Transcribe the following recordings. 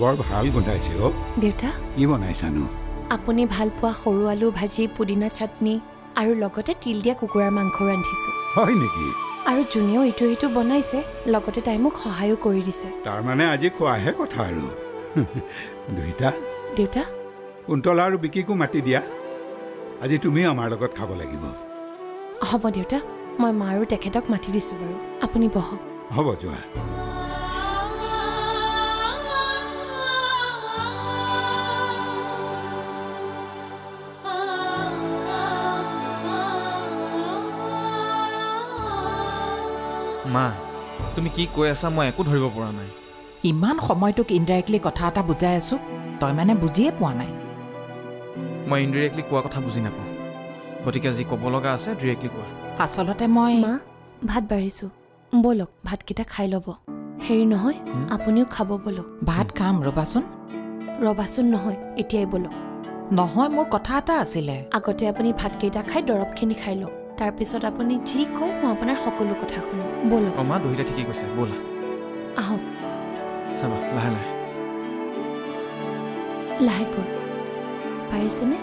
বৰ ভাল গোন্ধাইছে অ দেউতা কি বনাইছানো আপুনি ভাল পোৱা সৰু আলু ভাজি পুদিনা চাটনি আৰু লগতে তিল দিয়া কুকুৰাৰ মাংস ৰান্ধিছো হয় নেকি আৰু জুনিও ইটো সিটো বনাইছে লগতে তাই মোক সহায়ো কৰি দিছে তাৰ মানে আজি খোৱাহে কথা আৰু দুইটা দেউতা কুন্তলা আৰু বিকিকো মাতি দিয়া আজি তুমি আমাৰ লগত খাব লাগিব হ'ব দেউতা মই মা আৰু তেখেতক মাতি দিছো বাৰু আপুনি বহক হ'ব যোৱা মা তুমি কি কৈ আছা মই একো ধৰিব পৰা নাই ইমান সময়টোক ইনডাইৰেক্টলি কথা এটা বুজাই আছো তই মানে বুজিয়ে পোৱা নাই মই ইনডাইৰেক্টলি কোৱা কথা বুজি নাপাওঁ গতিকে যি ক'ব লগা আছে ডাইৰেক্টলি কোৱা আচলতে মই মা ভাত বাঢ়িছো বলক ভাতকেইটা খাই ল'ব হেৰি নহয় আপুনিও খাব বলক ভাত খাম ৰবাচোন নহয় এতিয়াই বলক নহয় মোৰ কথা এটা আছিলে আগতে আপুনি ভাতকেইটা খাই দৰৱখিনি খাই লওক তাৰপিছত আপুনি যি কয় মই আপোনাৰ সকলো কথা শুনিম বলক মা দুইটা ঠিকেই কৈছে ব'লা আহক চাবা লাহে লাহে লাহেকৈ পাৰিছেনে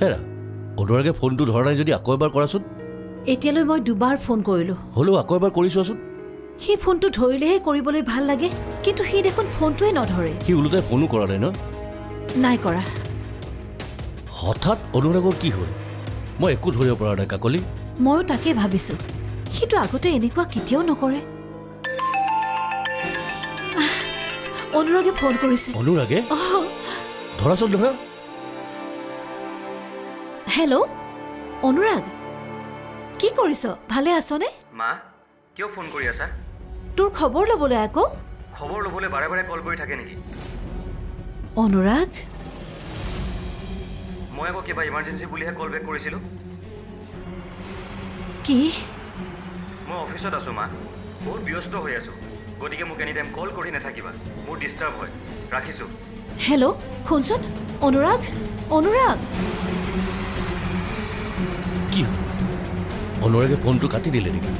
হেৰা অনুৰাগে ফোনটো ধৰা নাই যদি আকৌ এবাৰ কৰাচোন এতিয়ালৈ মই দুবাৰ ফোন কৰিলোঁ হ'লেও আকৌ এবাৰ কৰি চোৱাচোন সি ফোনটো ধৰিলেহে কৰিবলৈ ভাল লাগে কিন্তু সি দেখোন ফোনটোৱে নধৰে সি ওলোটাই ফোনো কৰা নাই ন নাই কৰা হঠাৎ অনুৰাগৰ কি হ'ল মই একো ধৰিব পৰা নাই কাকলি ময়ো তাকে ভাবিছোঁ সিটো আগতে এনেকুৱা কেতিয়াও নকৰে অনুৰাগে ফোন কৰিছে অনুৰাগে ধৰাচোন ধৰা হেল্ল' অনুৰাগ কি কৰিছ ভালে আছনে মা কিয় ফোন কৰি আছা তোৰ খবৰ ল'বলৈ আকৌ খবৰ ল'বলৈ বাৰে বাৰে কল কৰি থাকে নেকি অনুৰাগ মই আকৌ কিবা ইমাৰ্জেঞ্চি বুলিহে কল বেক কৰিছিলোঁ কি মই অফিচত আছোঁ মা বহুত ব্যস্ত হৈ আছোঁ গতিকে মোক এনি টাইম কল কৰি নাথাকিবা মোৰ ডিষ্টাৰ্ব হয় ৰাখিছোঁ হেল্ল' শুনচোন অনুৰাগ অনুৰাগ কি হ'ল অনুৰাগে ফোনটো কাটি দিলে নেকি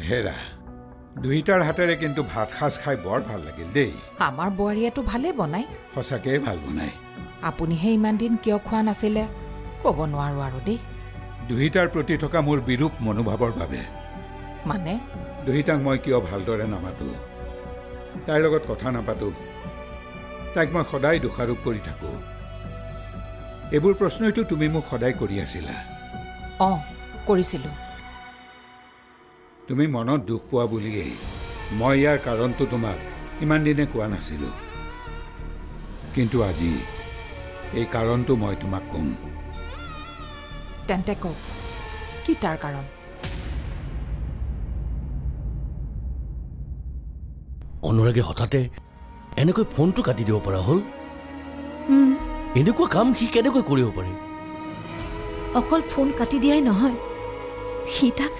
হেৰা দুইটাৰ হাতেৰে কিন্তু ভাত সাজ খাই বৰ ভাল লাগিল দেই আমাৰ বোৱাৰীয়েতো ভালে বনাই সঁচাকৈ ভাল বনাই আপুনিহে ইমান দিন কিয় খোৱা নাছিলে ক'ব নোৱাৰো আৰু দেই দুইটাৰ প্ৰতি থকা মোৰ বিৰূপ মনোভাৱৰ বাবে মানে দুইটাক মই কিয় ভালদৰে নামাতো তাইৰ লগত কথা নাপাতো তাইক মই সদায় দোষাৰোপ কৰি থাকোঁ এইবোৰ প্ৰশ্নইতো তুমি মোক সদায় কৰি আছিলা অঁ কৰিছিলোঁ তুমি মনত দুখ পোৱা বুলিয়েই মই ইয়াৰ কাৰণটো তোমাক ইমান দিনে কোৱা নাছিলোঁ কিন্তু আজি এই কাৰণটো মই তোমাক ক'ম তেন্তে কওক কি তাৰ কাৰণ অনুৰাগে হঠাতে এনেকৈ ফোনটো কাটি দিব পৰা হ'ল এনেকুৱা কাম সি কেনেকৈ কৰিব পাৰে অকল ফোন কাটি দিয়াই নহয় সি তাক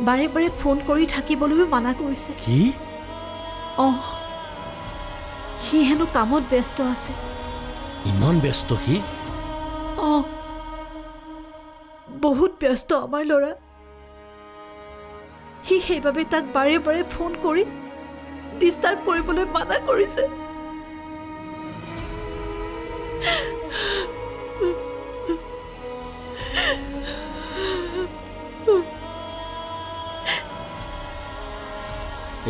বাৰে বাৰে ফোন কৰি থাকিবলৈও মানা কৰিছে কি অঁ সি হেনো কামত ব্যস্ত আছে ইমান ব্যস্ত সি অঁ বহুত ব্যস্ত আমাৰ ল'ৰা সি সেইবাবে তাক বাৰে বাৰে ফোন কৰি ডিষ্টাৰ্ব কৰিবলৈ মানা কৰিছে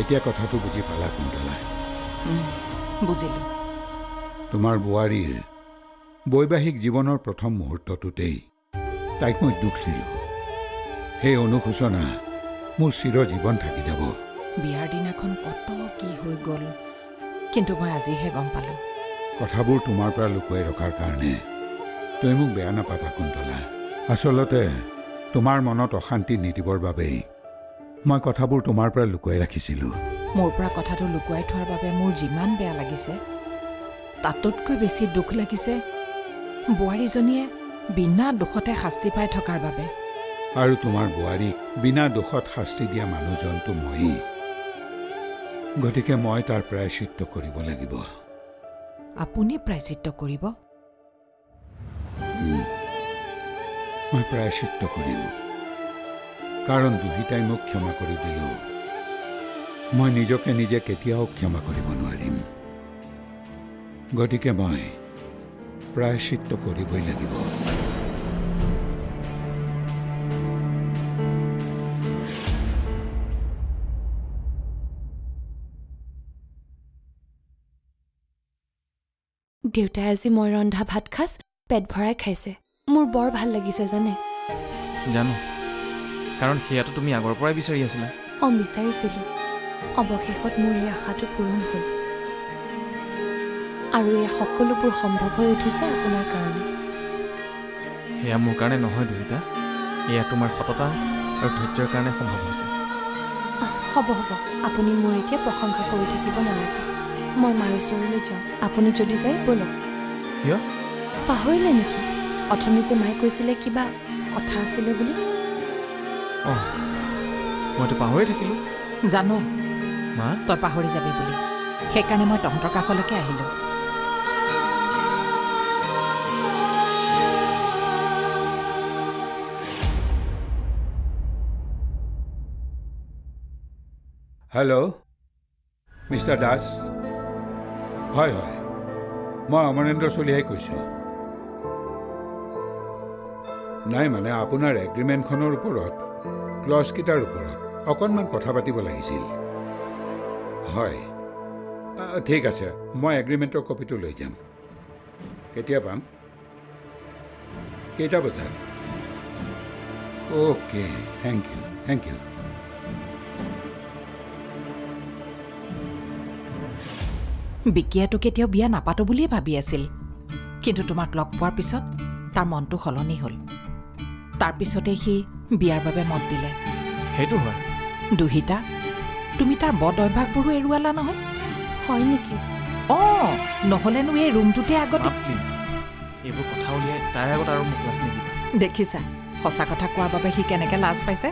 এতিয়া কথাটো বুজি পালা কুন্তলা বুজিলোঁ তোমাৰ বোৱাৰীৰ বৈবাহিক জীৱনৰ প্ৰথম মুহূৰ্তটোতেই তাইক মই দুখ দিলোঁ সেই অনুশোচনা মোৰ চিৰজীৱন থাকি যাব বিয়াৰ দিনাখন কত কি হৈ গ'ল কিন্তু মই আজিহে গম পালোঁ কথাবোৰ তোমাৰ পৰা লুকুৱাই ৰখাৰ কাৰণে তুমি মোক বেয়া নাপাবা কুন্তলা আচলতে তোমাৰ মনত অশান্তি নিদিবৰ বাবেই মই কথাবোৰ তোমাৰ পৰা লুকুৱাই ৰাখিছিলোঁ মোৰ পৰা কথাটো লুকুৱাই থোৱাৰ বাবে মোৰ যিমান বেয়া লাগিছে তাতকৈ বেছি দুখ লাগিছে বোৱাৰীজনীয়ে বিনা দুখতে শাস্তি পাই থকাৰ বাবে আৰু তোমাৰ বোৱাৰীক বিনা দোষত শাস্তি দিয়া মানুহজনটো ময়েই। গতিকে মই তাৰ প্ৰায়শ্চিত্ত কৰিব লাগিব। আপুনি প্ৰায়শ্চিত্ত কৰিব? মই প্ৰায়শ্চিত্ত কৰিম, কাৰণ দুহিতাই মোক ক্ষমা কৰি দিলেও মই নিজকে নিজে কেতিয়াও ক্ষমা কৰিব নোৱাৰিম। গতিকে মই প্ৰায়শ্চিত্ত কৰিবই লাগিব। দেউতাই আজি মই ৰন্ধা ভাত খাজ পেট ভৰাই খাইছে। মোৰ বৰ ভাল লাগিছে জানে। জানো, কাৰণ সেয়াটো তুমি আগৰ পৰাই বিচাৰি আছিলা। বিচাৰিছিলোঁ। অৱশেষত মোৰ এই আশাটো পূৰণ হ'ল, আৰু এই সকলোবোৰ সম্ভৱ হৈ উঠিছে আপোনাৰ কাৰণে। সেয়া মোৰ কাৰণে নহয় দুহিতা, এয়া তোমাৰ সততা আৰু ধৈৰ্যৰ কাৰণে সম্ভৱ হৈছে। হ'ব হ'ব, আপুনি মোৰ এতিয়া প্ৰশংসা কৰি থাকিব নালাগে। মই মাৰ ওচৰলৈ যাওঁ। আপুনি যদি যায় ব'লক। কিয়? পাহৰিলে নেকি অথনি যে মায়ে কৈছিলে কিবা কথা আছিলে বুলি? মইতো পাহৰি থাকিলোঁ। জানো মা, তই পাহৰি যাবি বুলি, সেইকাৰণে মই তহঁতৰ কাষলৈকে আহিলোঁ। Hello', mister Das? হয় হয়, মই অমৰেন্দ্ৰ চলিহাই কৈছোঁ। নাই মানে আপোনাৰ এগ্ৰিমেণ্টখনৰ ওপৰত, ক্লজকেইটাৰ ওপৰত অকণমান কথা পাতিব লাগিছিল। হয়, ঠিক আছে, মই এগ্ৰিমেণ্টৰ কপিটো লৈ যাম। কেতিয়া পাম? কেইটা বজাত? Okay, thank you, thank you. বিকিয়াটো কেতিয়াও বিয়া নাপাতো বুলিয়ে ভাবি আছিল, কিন্তু তোমাক লগ পোৱাৰ পিছত তাৰ মনটো সলনি হ'ল। তাৰপিছতে সি বিয়াৰ বাবে মত দিলে। সেইটো হয়। দুহিতা, তুমি তাৰ বদ অভ্যাসবোৰো এৰুৱালা নহয়? হয় নেকি? নহ'লেনো এই ৰুমটোতে আগতে। প্লিজ, এইবোৰ কথা উলিয়াই তাইৰ আগত আৰু মোক লাজ নিদিবা। দেখিছা সঁচা কথা কোৱাৰ বাবে সি কেনেকৈ লাজ পাইছে।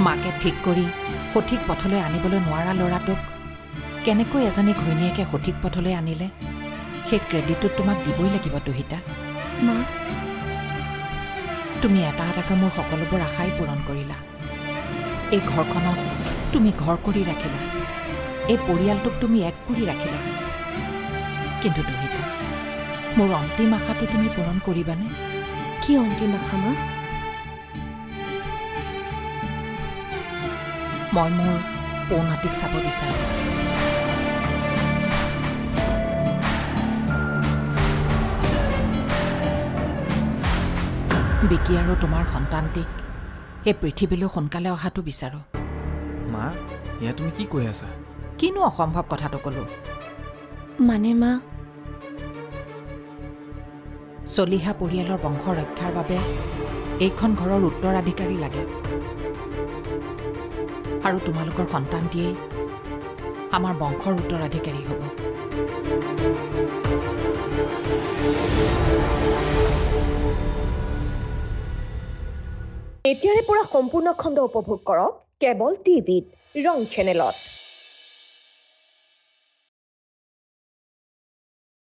মাকে ঠিক কৰি সঠিক পথলৈ আনিবলৈ নোৱাৰা ল'ৰাটোক কেনেকৈ এজনী ঘৈণীয়েকে সঠিক পথলৈ আনিলে, সেই ক্ৰেডিটটো তোমাক দিবই লাগিব দুহিতা। মা, তুমি এটা এটাকৈ মোৰ সকলোবোৰ আশাই পূৰণ কৰিলা। এই ঘৰখনক তুমি ঘৰ কৰি ৰাখিলা, এই পৰিয়ালটোক তুমি এক কৰি ৰাখিলা। কিন্তু দুহিতা, মোৰ অন্তিম আশাটো তুমি পূৰণ কৰিবানে? কি অন্তিম আশা মা? মই মোৰ পৌনাতিক চাব বিচাৰোঁ। বিকি আৰু তোমাৰ সন্তানটিক এই পৃথিৱীলৈ সোনকালে অহাটো বিচাৰোঁ। মা, এয়া তুমি কি কৈ আছা? কিনো অসম্ভৱ কথাটো ক'লো? মানে মা, চলিহা পৰিয়ালৰ বংশ ৰক্ষাৰ বাবে এইখন ঘৰৰ উত্তৰাধিকাৰী লাগে, আৰু তোমালোকৰ সন্তানটিয়েই আমাৰ বংশৰ উত্তৰাধিকাৰী হ'ব। এতিয়াৰে পৰা সম্পূৰ্ণ খণ্ড উপভোগ কৰক কেবল টিভিত ৰং চেনেলত।